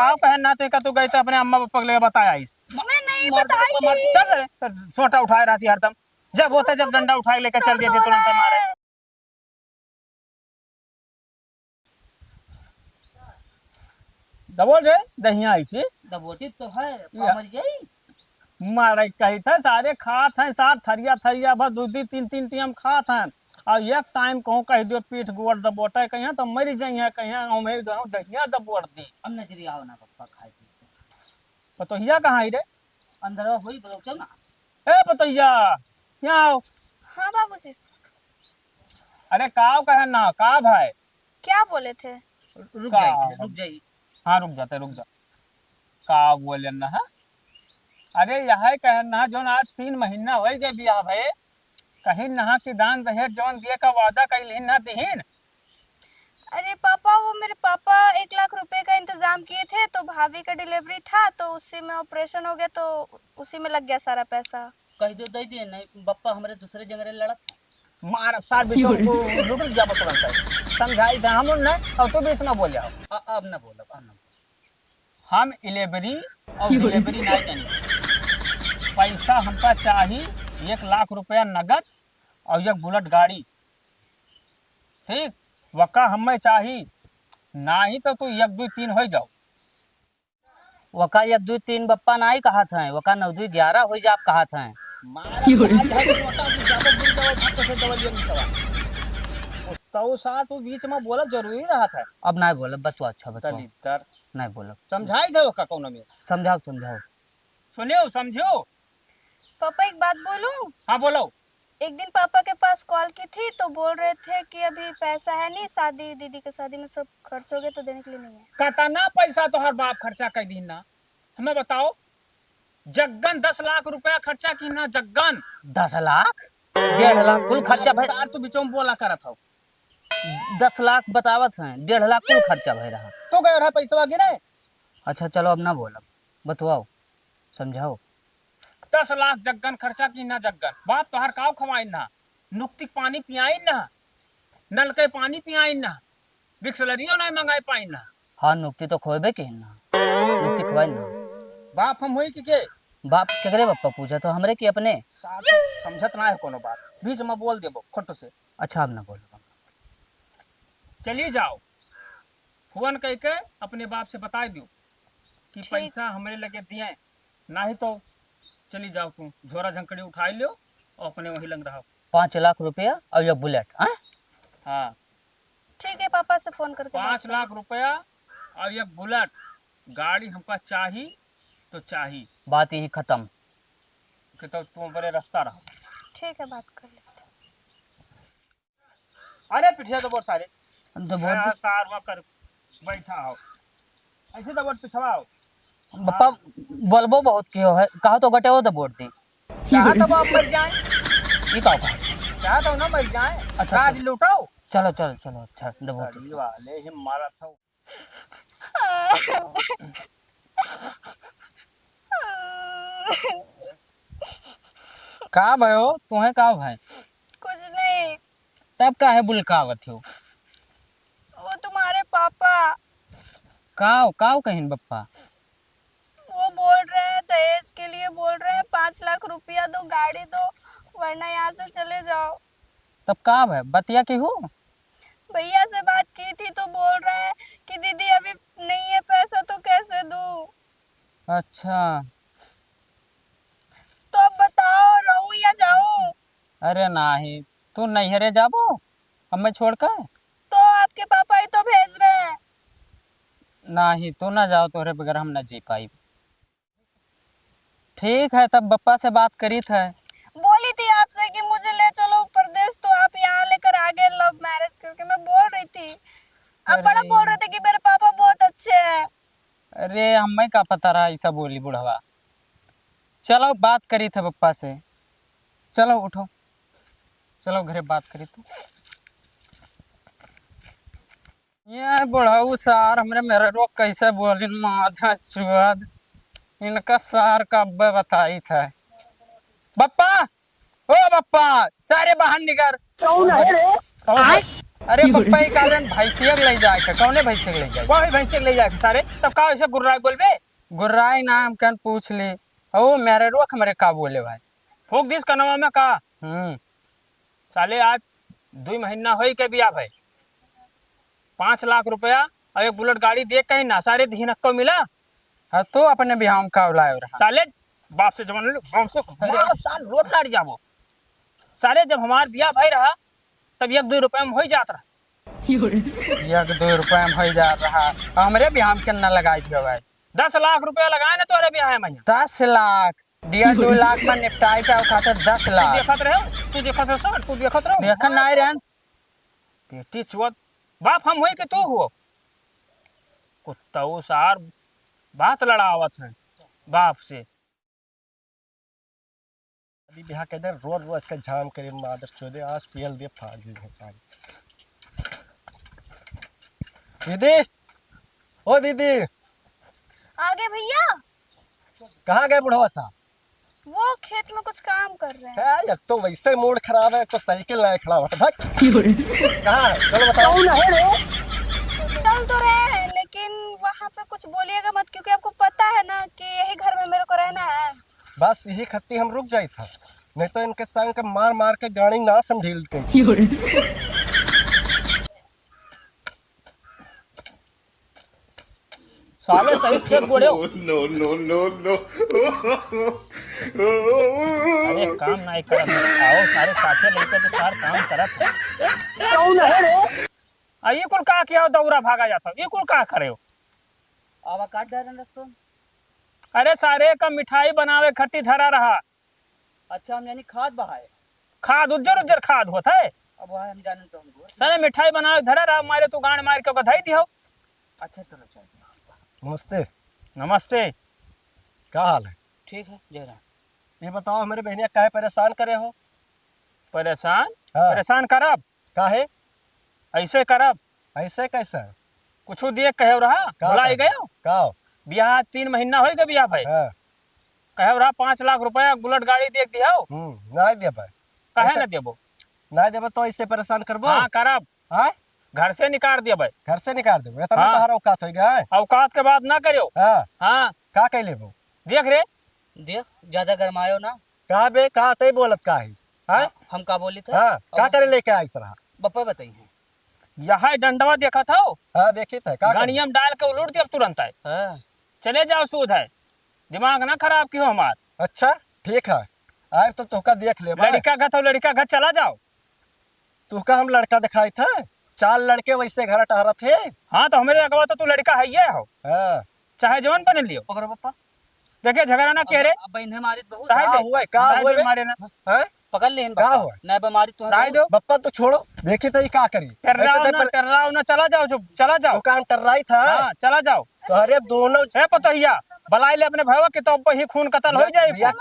काव कहना तो तू गई तो अपने अम्मा पापा के लिए बताया इस मैं नहीं बताई थी। चल सोटा उठाए रहा थी हरदम जब होता जब डंडा उठा लेकर चल दिए थे तुरंत मारे। दबोल रे दहिया ऐसी दबोटी तो है मर गई। मारे कही था सारे खात हैं साथ थरिया थरिया भर दो दो तीन तीन टीम खात हैं और एक टाइम कहूँ कह दियो पीठ गोड़ दबोटे कहीं तो मरी जाइए कहीं हमें जो दहिया दबोट दी। अब नजरी आओ ना पप्पा खाए पतोहिया कहाँ रे अंदर हुई बोलो क्यों ना। ए पतोहिया यहाँ आओ। हाँ बाबूजी। अरे काव कहे ना काव है क्या बोले थे? रुक जाइए। हाँ रुक जा काव बोले ना है। अरे यह कहना जो आज 3 महीना हो गए बियाह भये कहीं नहा के दान दहेज जौन दिए का वादा कैली ना दीन। अरे पापा वो मेरे पापा 1 लाख रुपए का इंतजाम किए थे तो भाभी का डिलीवरी था तो उसी में ऑपरेशन हो गया तो उसी में लग गया सारा पैसा। कह दो दे दिए नहीं बप्पा हमारे दूसरे जंगरे लड़त मार सार बीच में रुक जा तुरंत समझाई था हम ना और तू बीच में बोल जाओ। अब ना बोल हम डिलीवरी और डिलीवरी नहीं जानी पैसा हमका चाहिए 1 लाख रुपया नगद और एक बुलेट गाड़ी ठीक वक्का हमें चाहिए ना ही तो तू 1 2 3 हो जाओ। वका 1 2 3 बप्पा ना ही कहा था वका 9 2 11 हो जा आप कहा था। तो साथ तू बीच में बोला जरूरी रहा था। अब ना बोल बतवा अच्छा बता नहीं बोल समझाई थे वक्का कौन में समझाओ सुनियो समझो। पापा एक बात बोलूं? हाँ बोलो। एक दिन पापा के पास कॉल की थी तो बोल रहे थे कि अभी पैसा है नहीं शादी दीदी के शादी में सब खर्च हो गए तो देने के लिए नहीं है। कतना पैसा तो हर बाप खर्चा कर दी ना हमें बताओ। जग्गन 10 लाख रुपया खर्चा की ना जग्गन 10 लाख 1.5 लाख कुल खर्चा भाई सार तू बीचों में बोला करत हो 10 लाख बतावत हैं 1.5 लाख कुल खर्चा भई रहा तो गए रहा पैसा गिरे। अच्छा चलो अब ना बोल बतवाओ समझाओ। 10 लाख जग्गन खर्चा की ना जग्गन बाप तो हर काव खवाई ना नुक्ति पानी पियाई ना नल के पानी पियाई ना बिक्सलरियो नहीं मंगाई पाई ना। हाँ नुक्ति तो खोबे के ना नुक्ति खवाई ना बाप हम हुई के बाप केकरे बप्पा पूछा तो हमरे की अपने साथ समझत ना है कोनो बात बीच में बोल देबो खोटो से। अच्छा अब ना बोलो चली जाओ फोन कह के अपने बाप से बता दियो कि पैसा हमरे लगे दिए ना ही तो चली जाओ तुम झोरा झंकड़ी उठाई लो और अपने वहीं लग रहा 5 लाख रुपया और ये बुलेट। हाँ ठीक है पापा से फोन करके 5 लाख रुपया और एक बुलेट गाड़ी हमका चाहिए तो चाहिए बात यही खत्म कि तो तुम बड़े रास्ता रहो। ठीक है बात कर लेते। अरे पिछले तो बहुत सारे तो बहुत सार कर बैठा हो ऐसे तो बहुत पिछवाओ बप्पा बोलबो बहुत क्यों है कहा तो गटे हो तो बोल दी चाहता तो आप मर जाए ये कहा चाहता हूँ ना मर जाए। अच्छा, राज लुटाओ चलो अच्छा डबोट वाले ही मारा था। का भयो तुम्हें का भाई कुछ नहीं। तब का है बुलकावत हो वो तुम्हारे पापा काव कहीं बप्पा वो बोल रहे हैं दहेज के लिए बोल रहे हैं 5 लाख रुपया दो गाड़ी दो वरना यहाँ से चले जाओ। तब का है बतिया की हो भैया से बात की थी तो बोल रहे हैं कि दीदी अभी नहीं है पैसा तो कैसे दूं। अच्छा तो अब बताओ रहूं या जाऊं? अरे नहीं तू नैहरे जाबो हमें छोड़ कर तो आपके पापा ही तो भेज रहे हैं। नहीं तू ना जाओ तोरे बगैर हम ना जी पाई। ठीक है तब बप्पा से बात करी था बोली थी आपसे कि मुझे ले चलो प्रदेश तो आप यहाँ लेकर आ गए लव मैरिज करके। मैं बोल रही थी आप बड़ा बोल रहे थे कि मेरे पापा बहुत अच्छे हैं। अरे हमें का पता रहा ऐसा बोली बुढ़वा। चलो बात करी था पप्पा से चलो उठो चलो घरे बात करी तो ये बुढ़ाऊ सार हमरे मेरे रोग कैसे बोली माधा चुआद इनका सार का अब्बे बताई था। बप्पा ओ बप्पा सारे बाहर निकल अरे पप्पा ये कारण भैंसिया ले जाए का कौने भैंसिया ले जाए वही भैंसे ले जाए सारे तब का ऐसे गुर्रा बोलबे गुर्राई नाम कन पूछ ली ओ मेरे रोक मेरे का बोले भाई फूक दिस कनवा में का हम्म साले आज 2 महीना होई के बिया भाई 5 लाख रुपया और एक बुलेट गाड़ी देख कहीं ना सारे धीनक को मिला हाँ तो अपने बिहार में का लाए रहा साले बाप से जमान बाप से बाप साल रोट लाट जाबो साले जब हमार बिया भाई रहा तब 1-2 रुपया में हो जात रहा 1-2 रुपया में हो जा रहा हमरे बिहार में कितना लगाई दियो भाई 10 लाख रुपया लगाए ना तोरे बिया में 10 लाख 1.5-2 लाख में निपटाई का खाते 10 लाख देखत रहे तू देखत रहे सर तू देखत रहे देखन नहीं रहन बेटी चुवत बाप हम होई कि तू हो कुत्ता सार बात लड़ावत है बाप से अभी बिहा के इधर रोज रोज का झाम करे मादर चोदे आज पीएल दे फाजी है सारी। दीदी ओ दीदी आगे भैया कहाँ गए बुढ़वा साहब वो खेत में कुछ काम कर रहे हैं। है एक तो वैसे मूड खराब है तो साइकिल नहीं खड़ा होता भाग कहाँ है चलो बताओ चल तो रहे हैं लेकिन वहाँ पे कुछ बोलिएगा मत क्योंकि आपको पता है ना कि यही घर में मेरे को रहना है। बस यही खत्ती हम रुक जाई था नहीं तो इनके संग के मार मार के गाड़ी ना समझील गई। साले सही खेत गोड़े हो no, no, no, no. अरे काम नहीं करत है। आओ सारे साथे लेके तो सार काम करत है ये कुल का किया दौरा भागा जाता ये कुल का करे हो आवा काट दे रहे रस्तों। अरे सारे का मिठाई बनावे खट्टी धरा रहा अच्छा हम यानी खाद बहाए खाद उज्जर उज्जर खाद होता है अब वहाँ हम जाने तो हमको सारे मिठाई बनावे धरा रहा मारे तू गांड मार के गधाई दियो अच्छा चलो चल नमस्ते नमस्ते क्या हाल है ठीक है जय राम। ये बताओ हमारे बहनिया काहे परेशान करे हो। परेशान हाँ। परेशान करब काहे ऐसे करब ऐसे कैसे कुछ देख कहे रहा का बुलाई कहे? गयो का बियाह 3 महीना हो गए बियाह भाई हाँ कहे रहा 5 लाख रुपया बुलेट गाड़ी देख दियो नहीं दे पाए कहे ऐसे- न देबो नहीं देबो तो ऐसे परेशान करबो। हाँ करब हाँ घर से निकाल दिया भाई घर से निकाल देबो इतना हाँ। तोहरा औकात हो गया है। औकात के बात ना करियो हाँ हाँ का कह लेबो देख रे देख ज्यादा गरमायो ना। का बे का तई बोलत का है। हाँ हम का बोली थे हाँ का करे लेके आइस रहा। बप्पा बताइए। यहाँ डंडवा देखा था हाँ देखी था का करे? गाड़िया में डाल के उलट दिया तुरंत है हाँ चले जाओ सूद है दिमाग ना खराब क्यों हमार अच्छा ठीक है आए तो तुका देख ले लड़का घर तो लड़का घर चला जाओ तुका हम लड़का दिखाई था 4 लड़के वैसे घर टहरा थे। हाँ तो हमारे अगवा तो तू लड़का है ये हो हाँ चाहे जवन बन लियो पकड़ो पप्पा। देखे झगड़ा ना कह रे अब बहन मारी बहुत राय का दे हुआ का राय हुआ दे बे? मारे ना हाँ पकड़ लेन का बप्पा हुआ? नए बीमारी तो राय दो बप्पा तो छोड़ो देखी तो ये का करी टर्राओ ना चला जाओ जो चला जाओ दुकान टर्राई था हाँ चला जाओ तो अरे दोनों है पतहिया बलाई ले अपने भैया के तो अब ही खून कतल हो जाएगी भैया,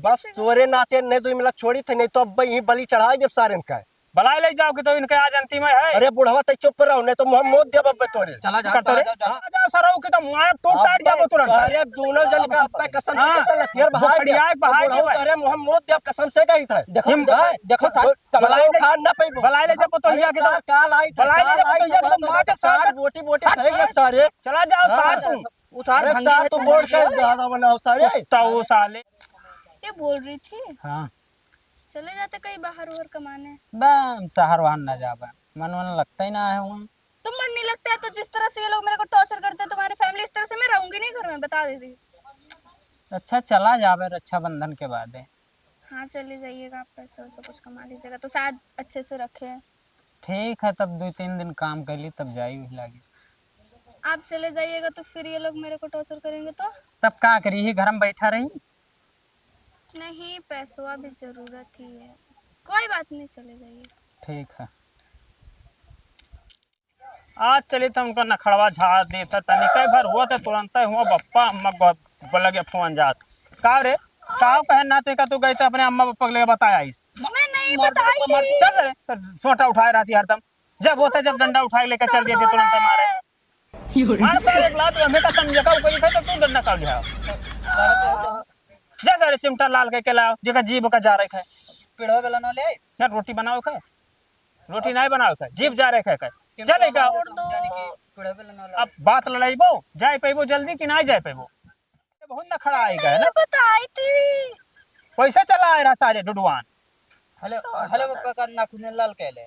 बस तोरे नाते नहीं 2 मिनट छोड़ी थे नहीं तो अब यही बलि चढ़ाई जब सारे का। बलाई ले जाओ कि तो इनके आज अंतिम है अरे बुढ़वा तो चुप रहो नहीं तो मुंह मोद देब अब तोरे। चला जा करतो रे चला जा, जा। चला जाओ सराऊ के तो मार टूट टाट जाबो तुरंत अरे दोनों जन का अपने कसम से हाँ, कहता लथियर जो बहाई खड़ियाए दिया बहाई बुढ़वा दिया। अरे मुंह मोद देब कसम से गई था। देखो हिम- देखो साथ बलाई ले खान ना पैबो बलाई ले जब पतहिया के तो काल आई था बलाई ले जब पतहिया के तो मार के साथ बोटी बोटी थे जब सारे। चला जाओ हाँ। साथ तुम उतार अरे भंगी सार है तू तो बोल के ज्यादा बनाओ सारे। तो साले ये बोल रही थी हाँ चले जाते कहीं बाहर और कमाने। बम शहर वहां न जाबा मन मन लगता ही ना है वहाँ। तुम मन नहीं लगता है तो जिस तरह से ये लोग मेरे को टॉर्चर करते हैं तुम्हारी फैमिली इस तरह से मैं रहूंगी नहीं घर में बता दे रही। अच्छा चला जाबे रक्षाबंधन के बाद है। हाँ चले जाइएगा आप पैसा वैसा कुछ कमा लीजिएगा तो शायद अच्छे से रखे। ठीक है तब 2-3 दिन काम कर ली तब जाई हुई लागी। आप चले जाइएगा तो फिर ये लोग मेरे को टॉर्चर करेंगे तो तब का करी ही घर में बैठा रही। नहीं पैसवा भी जरूरत ही है। कोई बात नहीं चले जाइए। ठीक है आज चली तो उनका नखड़वा झाड़ देता तनिक भर हुआ तो तुरंत हुआ बप्पा अम्मा लगे फोन जात का रे का कहना तो तू गई तो अपने अम्मा पप्पा के बताया इस मैं नहीं बताई थी। चल रे सोटा उठाए रहती हरदम जब होता जब डंडा उठाए लेकर चल दिए थे तुरंत मारे मार सारे एक लात हमें का समझे का कोई तो तू डंडा काट गया जा सारे चिमटा लाल के लाओ जेका जीभ का जा रहा है पेड़वा बेला न ले यार रोटी बनाओ का रोटी नहीं बनाओ का जीप जा रहे का चलेगा। अब बात लड़ाइबो जाए पैबो जल्दी कि नहीं जाए पैबो, बहुत न खड़ा आएगा है ना। बताई थी। पैसा चला आ रहा सारे डुडवान हेलो हेलो पप्पा का नाखून लाल कहले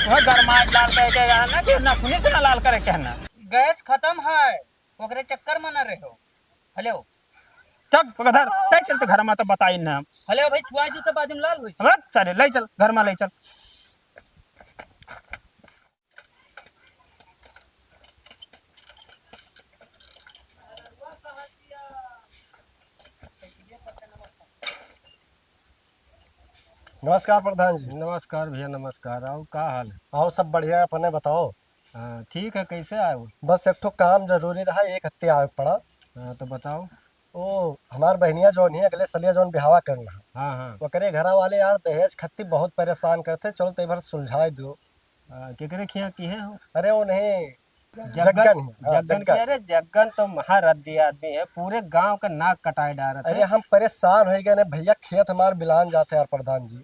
वह गरमा लाल कह के ना कि नखुनी से ना लाल करे कहना। गैस खत्म है ओकरे चक्कर में न रहो। हेलो चल उधर ले चल तो घर में तो बताई ना। हेलो भाई छुआ जी तो बाद में लाल हुई। अब चले ले चल घर में ले चल। नमस्कार प्रधान जी। नमस्कार भैया नमस्कार। आओ का हाल है? और सब बढ़िया है, अपने बताओ। हाँ ठीक है, कैसे आए हो? बस एक ठो काम जरूरी रहा, एक हत्या आवे पड़ा। हाँ तो बताओ। ओ हमार बहनिया जौन है अगले सलिया जौन बिहावा करना है, हाँ हाँ ओकरे घरा वाले यार दहेज खत्ती बहुत परेशान करते, चलो तो बार सुलझाई दो। केकरे खिया की है हो? अरे वो नहीं जग्गन है, हाँ, जग्गन जग्गन। अरे जग्गन तो महारद्दी आदमी है, पूरे गांव का नाक कटाए डाल अरे हम परेशान हो गए ने भैया, खेत हमार बिलान जाते यार प्रधान जी।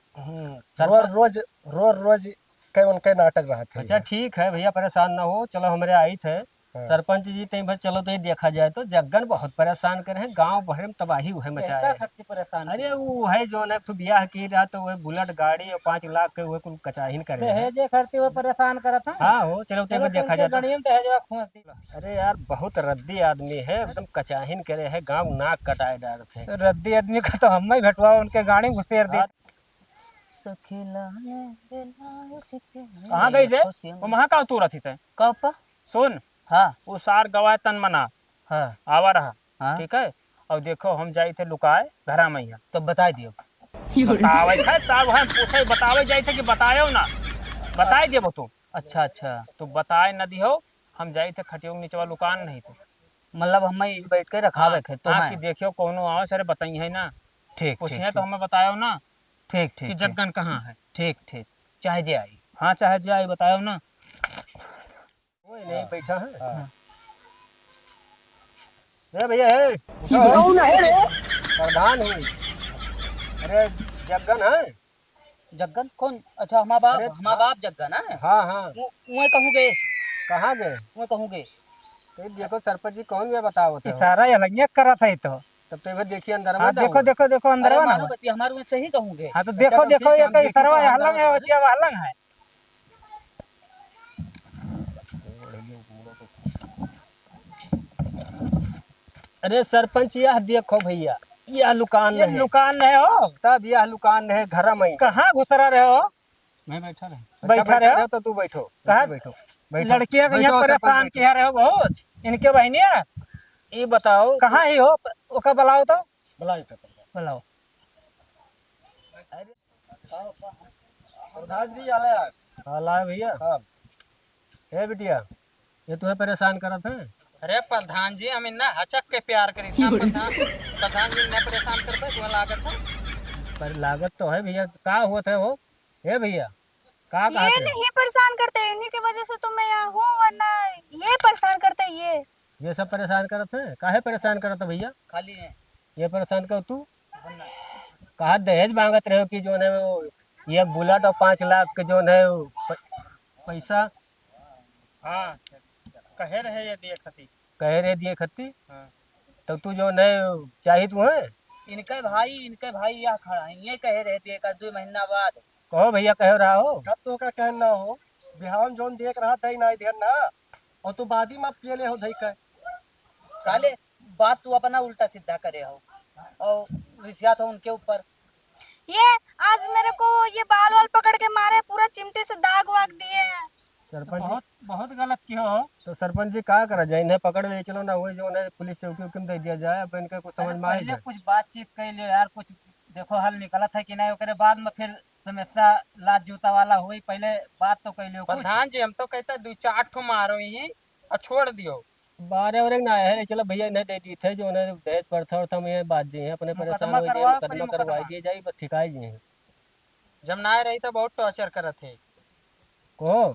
रोज रोज कई उनके नाटक रहते अच्छा ठीक है भैया, परेशान ना हो, चलो हमारे आई थे हाँ। सरपंच जी तई भर चलो तो ये देखा जाए तो जग्गन बहुत परेशान करे हैं, गांव भर में तबाही हुए मचाए हैं। परेशान अरे वो है जो है तो ब्याह की रहा तो वह बुलेट गाड़ी और 5 लाख के वह कुल कचाहीन करे हैं। दहेज खर्चे वो परेशान करत है। हाँ हो चलो तो देखा जाए तो। गणियम दहेज खोती अरे यार बहुत रद्दी आदमी है, एकदम कचाहीन करे है, गांव नाक कटाए डाल थे। रद्दी आदमी का तो हम ही भेटवा उनके गाड़ी घुसेर दी। कहाँ गई रे? वो वहाँ का तू रथी थे कब सुन। हाँ वो सार गवाए तन मना हाँ आवा रहा। हाँ ठीक है, और देखो हम जाए थे लुकाए घरा मैया तो बता दियो। बतावे थे साहब, हम पूछे बतावे जाए थे कि बतायो ना, बताए देबो तू। अच्छा अच्छा तो बताए न दियो, हम जाए थे खटियों के नीचे लुकान नहीं थे। मतलब हम ही बैठ के रखावे खे तो हाँ है। कि देखियो कौनो आओ सर बताई है ना, ठीक पूछिए तो हमें बतायो ना ठीक कि ठीक जग्गन कहाँ है। ठीक ठीक चाहे जे आई। हाँ चाहे जाए बतायो ना। कोई नहीं बैठा है। अरे भैया है प्रधान हूँ। अरे जग्गन है। जग्गन कौन? अच्छा हमारा बाप जग्गन है। हाँ हाँ मैं कहूँ गए कहाँ गए? मैं कहूँ गए तो देखो सरपंच जी कौन भी बताओ तो सारा अलग करा था तो। तब तो इधर देखिए अंदर हाँ में देखो जाऊँ। देखो देखो अंदर ना हमारे में सही कहूँगे। हाँ तो अच्छा, देखो तो देखो ठीक है, ये हम कई देखी तो सरवा अंदर हलंग है में बचिया हलंग है। अरे सरपंच यह देखो भैया, यह लुकान ये है, दुकान है हो। तब यह लुकान है घर में। कहाँ घुसरा रहे हो? मैं बैठा रहे। अच्छा, बैठा रहे हो? तो तू बैठो। कहाँ? बैठो लड़कियां को यहाँ बैठो, सरपंच परेशान बैठो। किया रहे हो बहुत। इनके बहनिया ये बताओ कहाँ ही हो? ओका बुलाओ तो बुलाई थे बुलाओ। प्रधान जी आले यार। हाला है भैया। हाँ ए बिटिया, ये तुम्हें परेशान करत है? अरे प्रधान जी हम इन्ना हचक के प्यार करी था। प्रधान जी ने परेशान कर पाए तो लागत है। पर लागत तो है भैया, का होत है वो? ए भैया का ये कहते नहीं परेशान करते, इन्हीं की वजह से तो मैं यहाँ हूँ, वरना ये परेशान करते ये सब परेशान करत है? काहे परेशान करत है भैया? खाली है ये परेशान कर तू कहा दहेज मांगत रहे हो कि जो है वो ये बुलेट और 5 लाख के जो है वो पैसा हाँ कहे रहे ये दिए खती। कहे रहे दिए खत्ती। हाँ। तब तू जो है चाहिए तू है इनके भाई यहाँ खड़ा है, ये कहे रहते एक 2 महीना बाद। कहो भैया कह रहा हो। कब तो का कहना हो, बिहान जोन देख रहा था ना इधर ना, और तू बादी में पियले हो धई का। काले बात तू अपना उल्टा सीधा करे हो और रिसिया था उनके ऊपर। ये आज मेरे को ये बाल वाल पकड़ के मारे, पूरा चिमटे से दाग वाग दिए हैं। सरपंच जी बहुत बहुत गलत किया हो। तो सरपंच जी क्या करा जाए, इन्हें पकड़ ले चलो ना, वही जो है पुलिस चौकी उकी में दे दिया जाए। अब इनका कुछ समझ में आ जाए। कुछ बातचीत कर लियो यार, कुछ देखो हल निकला था कि नहीं, ओकरे बाद में फिर समस्या लात जूता वाला हुई। पहले बात तो कर लियो। प्रधान जी हम तो कहता 2-4 ठो मारो ही और छोड़ दियो। 12 और ना आया है, चलो भैया इन्हें दे दी थे जो उन्हें दहेज पड़ता और हम ये बात जी हैं अपने परेशान हो जाए, मुकदमा करवाई दिए जाए, बस ठिकाई जी हैं। जब ना रही तो बहुत टॉर्चर करत थे। को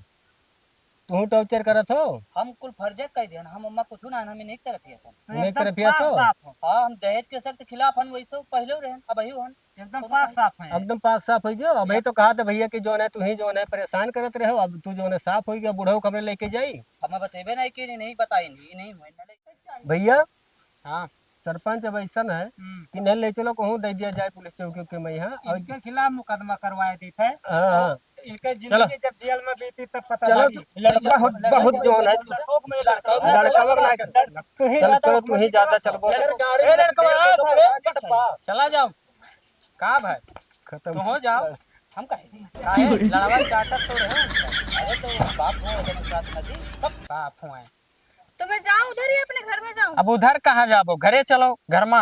तू टॉर्चर करत हो हम कुल फर्जे कह दिया हम अम्मा कुछ ना हमें नहीं तरफ है नहीं तरफ सो हाँ हम दहेज के सख्त खिलाफ हन वैसे पहले रहन अब ही हन एकदम पाक साफ है। एकदम पाक साफ हो गया। अब तो कहा था भैया कि जो है तू ही जो है परेशान करत रहे हो, अब तू जो है साफ हो गया, बूढ़ो कमरे लेके जाई। हमें बतेबे नहीं कि नहीं बताई नहीं हुई भैया हाँ सरपंच अब ऐसा है कि नहीं ले चलो कहूँ दे दिया जाए पुलिस चौकी के मैं यहाँ और इनके खिलाफ मुकदमा करवाए दी थे। हाँ हाँ इनके जिंदगी जब जेल में बीती तब पता चलो लगी। बहुत बहुत जो है लड़का चलो तू ही ज्यादा चल बोल चला जाओ का भाई खत्म तो हो जाओ हम कहे काहे लड़वा चाटत तो रहे अरे तो बाप हो जन्मजात नदी तब बाप हुए तो मैं जाऊँ उधर ही अपने घर में जाऊँ? अब उधर कहाँ जाबो घरे चलो घर में